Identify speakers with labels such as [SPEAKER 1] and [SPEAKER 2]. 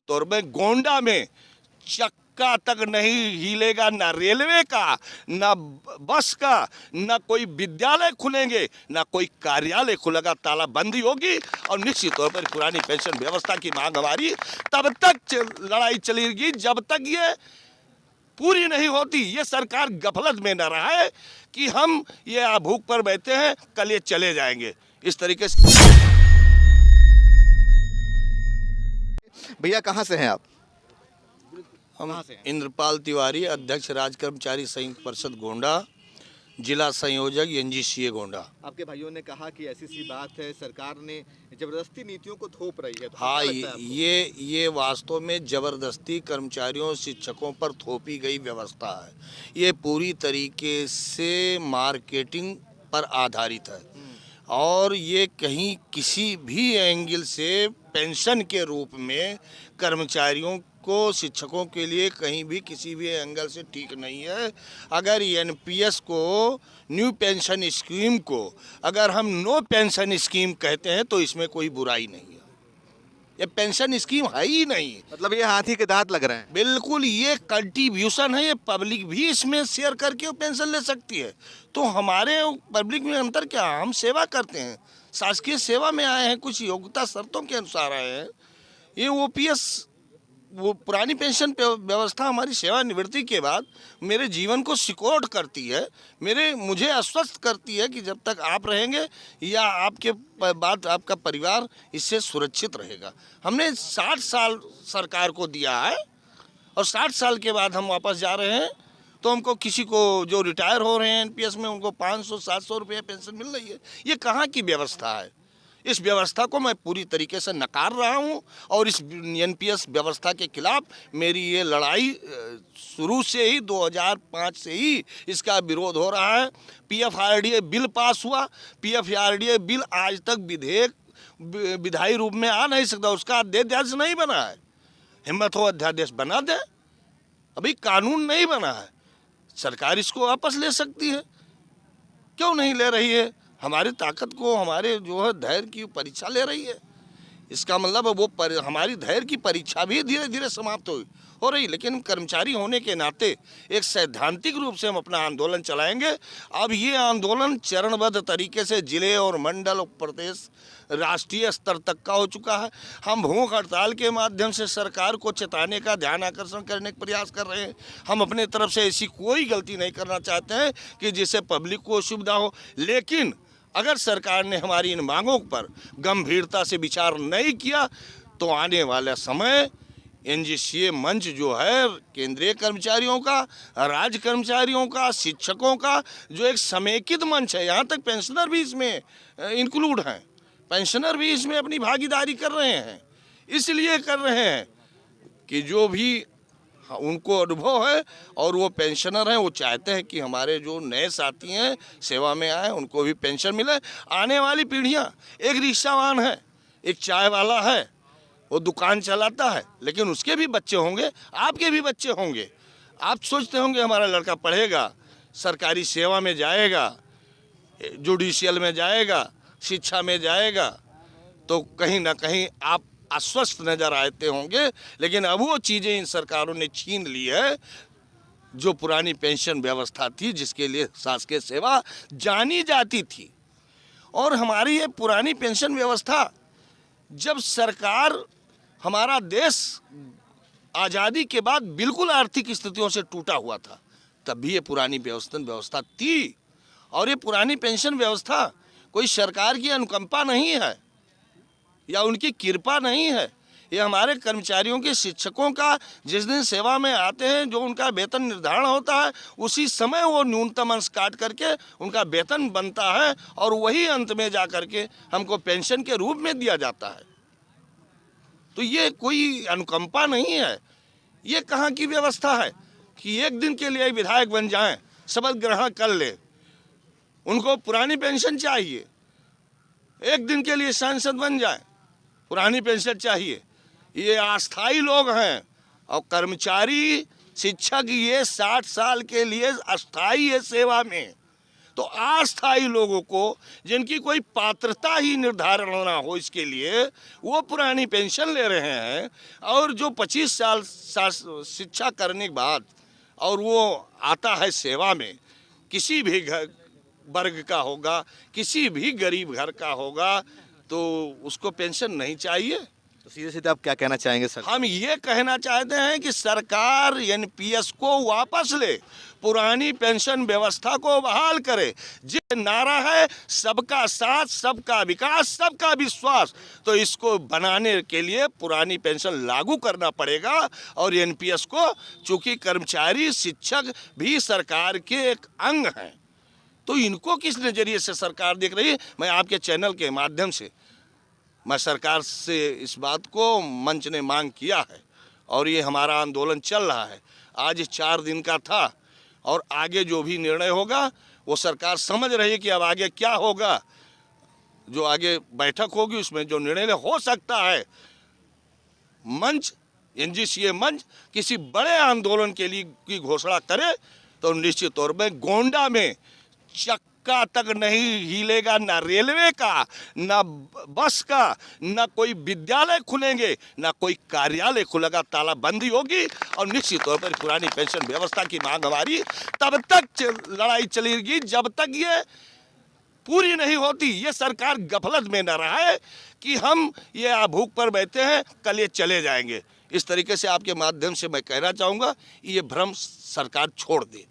[SPEAKER 1] तौर में गोंडा में चक्का तक नहीं हिलेगा, ना रेलवे का, ना बस का, ना कोई विद्यालय खुलेंगे, ना कोई कार्यालय खुलेगा, तालाबंदी होगी। और निश्चित तौर पर पुरानी पेंशन व्यवस्था की मांग हमारी तब तक लड़ाई चलेगी जब तक ये पूरी नहीं होती। ये सरकार गफलत में न रहे कि हम ये भूख पर बैठे हैं, कल ये चले जाएंगे, इस तरीके से।
[SPEAKER 2] भैया कहाँ से हैं आप?
[SPEAKER 1] हम इंद्रपाल तिवारी, अध्यक्ष राज्य कर्मचारी संयुक्त परिषद गोंडा, जिला संयोजक एनजीसीए गोंडा।
[SPEAKER 2] आपके भाइयों ने कहा कि ऐसी सी बात है, सरकार ने जबरदस्ती नीतियों को थोप रही है, तो
[SPEAKER 1] हाँ,
[SPEAKER 2] क्या लगता है आपको?
[SPEAKER 1] ये वास्तव में जबरदस्ती कर्मचारियों शिक्षकों पर थोपी गई व्यवस्था है। ये पूरी तरीके से मार्केटिंग पर आधारित है और ये कहीं किसी भी एंगल से पेंशन के रूप में कर्मचारियों को, शिक्षकों के लिए कहीं भी किसी भी एंगल से ठीक नहीं है। अगर एनपीएस को, न्यू पेंशन स्कीम को अगर हम नो पेंशन स्कीम कहते हैं तो इसमें कोई बुराई नहीं है। ये पेंशन स्कीम है ही नहीं।
[SPEAKER 2] मतलब ये हाथी के दांत लग रहे हैं।
[SPEAKER 1] बिल्कुल, ये कंट्रीब्यूशन है, ये पब्लिक भी इसमें शेयर करके पेंशन ले सकती है। तो हमारे पब्लिक में अंतर क्या, हम सेवा करते हैं, शासकीय सेवा में आए हैं, कुछ योग्यता शर्तों के अनुसार आए हैं। ये ओपीएस, वो पुरानी पेंशन व्यवस्था हमारी सेवानिवृत्ति के बाद मेरे जीवन को सिक्योर करती है, मुझे आश्वस्त करती है कि जब तक आप रहेंगे या आपके बाद आपका परिवार इससे सुरक्षित रहेगा। हमने 60 साल सरकार को दिया है और 60 साल के बाद हम वापस जा रहे हैं तो हमको किसी को जो रिटायर हो रहे हैं एनपीएस में उनको 500-700 रुपये पेंशन मिल रही है। ये कहाँ की व्यवस्था है? इस व्यवस्था को मैं पूरी तरीके से नकार रहा हूं और इस एनपीएस व्यवस्था के खिलाफ मेरी ये लड़ाई शुरू से ही 2005 से ही इसका विरोध हो रहा है। पीएफआरडीए बिल पास हुआ, पीएफआरडीए बिल आज तक विधेयक विधायी रूप में आ नहीं सकता, उसका अध्यादेश नहीं बना है। हिम्मत हो अध्यादेश बना दे, अभी कानून नहीं बना है, सरकार इसको वापस ले सकती है, क्यों नहीं ले रही है? हमारी ताकत को, हमारे जो है धैर्य की परीक्षा ले रही है। इसका मतलब वो हमारी धैर्य की परीक्षा भी धीरे धीरे समाप्त हो रही। लेकिन कर्मचारी होने के नाते एक सैद्धांतिक रूप से हम अपना आंदोलन चलाएंगे। अब ये आंदोलन चरणबद्ध तरीके से जिले और मंडल और प्रदेश, राष्ट्रीय स्तर तक का हो चुका है। हम भूख हड़ताल के माध्यम से सरकार को चेताने का, ध्यान आकर्षण करने का प्रयास कर रहे हैं। हम अपने तरफ से ऐसी कोई गलती नहीं करना चाहते हैं कि जिससे पब्लिक को असुविधा हो। लेकिन अगर सरकार ने हमारी इन मांगों पर गंभीरता से विचार नहीं किया तो आने वाला समय एनजीसीए मंच जो है, केंद्रीय कर्मचारियों का, राज्य कर्मचारियों का, शिक्षकों का जो एक समेकित मंच है, यहाँ तक पेंशनर भी इसमें इंक्लूड हैं, पेंशनर भी इसमें अपनी भागीदारी कर रहे हैं। इसलिए कर रहे हैं कि जो भी उनको अनुभव है और वो पेंशनर हैं, वो चाहते हैं कि हमारे जो नए साथी हैं सेवा में आए उनको भी पेंशन मिले। आने वाली पीढ़ियां, एक रिक्शावान है, एक चाय वाला है, वो दुकान चलाता है, लेकिन उसके भी बच्चे होंगे, आपके भी बच्चे होंगे। आप सोचते होंगे हमारा लड़का पढ़ेगा, सरकारी सेवा में जाएगा, जुडिशियल में जाएगा, शिक्षा में जाएगा, तो कहीं ना कहीं आप आश्वस्त नजर आते होंगे। लेकिन अब वो चीज़ें इन सरकारों ने छीन ली है जो पुरानी पेंशन व्यवस्था थी, जिसके लिए शासकीय सेवा जानी जाती थी। और हमारी ये पुरानी पेंशन व्यवस्था, जब सरकार, हमारा देश आज़ादी के बाद बिल्कुल आर्थिक स्थितियों से टूटा हुआ था, तब भी ये पुरानी व्यवस्था थी। और ये पुरानी पेंशन व्यवस्था कोई सरकार की अनुकंपा नहीं है या उनकी कृपा नहीं है। ये हमारे कर्मचारियों के, शिक्षकों का जिस दिन सेवा में आते हैं, जो उनका वेतन निर्धारण होता है, उसी समय वो न्यूनतम अंश काट करके उनका वेतन बनता है और वही अंत में जा करके हमको पेंशन के रूप में दिया जाता है। तो ये कोई अनुकंपा नहीं है। ये कहाँ की व्यवस्था है कि एक दिन के लिए विधायक बन जाएं, शपथ ग्रहण कर ले, उनको पुरानी पेंशन चाहिए। एक दिन के लिए सांसद बन जाएं, पुरानी पेंशन चाहिए। ये अस्थाई लोग हैं और कर्मचारी, शिक्षक ये 60 साल के लिए अस्थाई है सेवा में। तो अस्थायी लोगों को जिनकी कोई पात्रता ही निर्धारण ना हो इसके लिए वो पुरानी पेंशन ले रहे हैं, और जो 25 साल शिक्षा करने के बाद और वो आता है सेवा में, किसी भी वर्ग का होगा, किसी भी गरीब घर का होगा, तो उसको पेंशन नहीं चाहिए।
[SPEAKER 2] तो सीधे सीधे आप क्या कहना चाहेंगे सर?
[SPEAKER 1] हम ये कहना चाहते हैं कि सरकार एनपीएस को वापस ले, पुरानी पेंशन व्यवस्था को बहाल करे। जो नारा है सबका साथ, सबका विकास, सबका विश्वास, तो इसको बनाने के लिए पुरानी पेंशन लागू करना पड़ेगा। और एनपीएस को, चूंकि कर्मचारी शिक्षक भी सरकार के एक अंग हैं, तो इनको किस नज़रिए से सरकार देख रही है। मैं आपके चैनल के माध्यम से मैं सरकार से इस बात को मंच ने मांग किया है, और ये हमारा आंदोलन चल रहा है। आज 4 दिन का था, और आगे जो भी निर्णय होगा वो सरकार समझ रही है कि अब आगे क्या होगा। जो आगे बैठक होगी उसमें जो निर्णय हो सकता है, मंच एनजीसीए मंच किसी बड़े आंदोलन के लिए की घोषणा करे, तो निश्चित तौर पर गोंडा में चक्का तक नहीं हिलेगा, ना रेलवे का, ना बस का, ना कोई विद्यालय खुलेंगे, ना कोई कार्यालय खुलेगा, तालाबंदी होगी। और निश्चित तौर पर पुरानी पेंशन व्यवस्था की मांग हमारी तब तक लड़ाई चलेगी जब तक ये पूरी नहीं होती। ये सरकार गफलत में न रहे कि हम ये भूख पर बैठे हैं, कल ये चले जाएंगे। इस तरीके से आपके माध्यम से मैं कहना चाहूँगा, ये भ्रम सरकार छोड़ दे।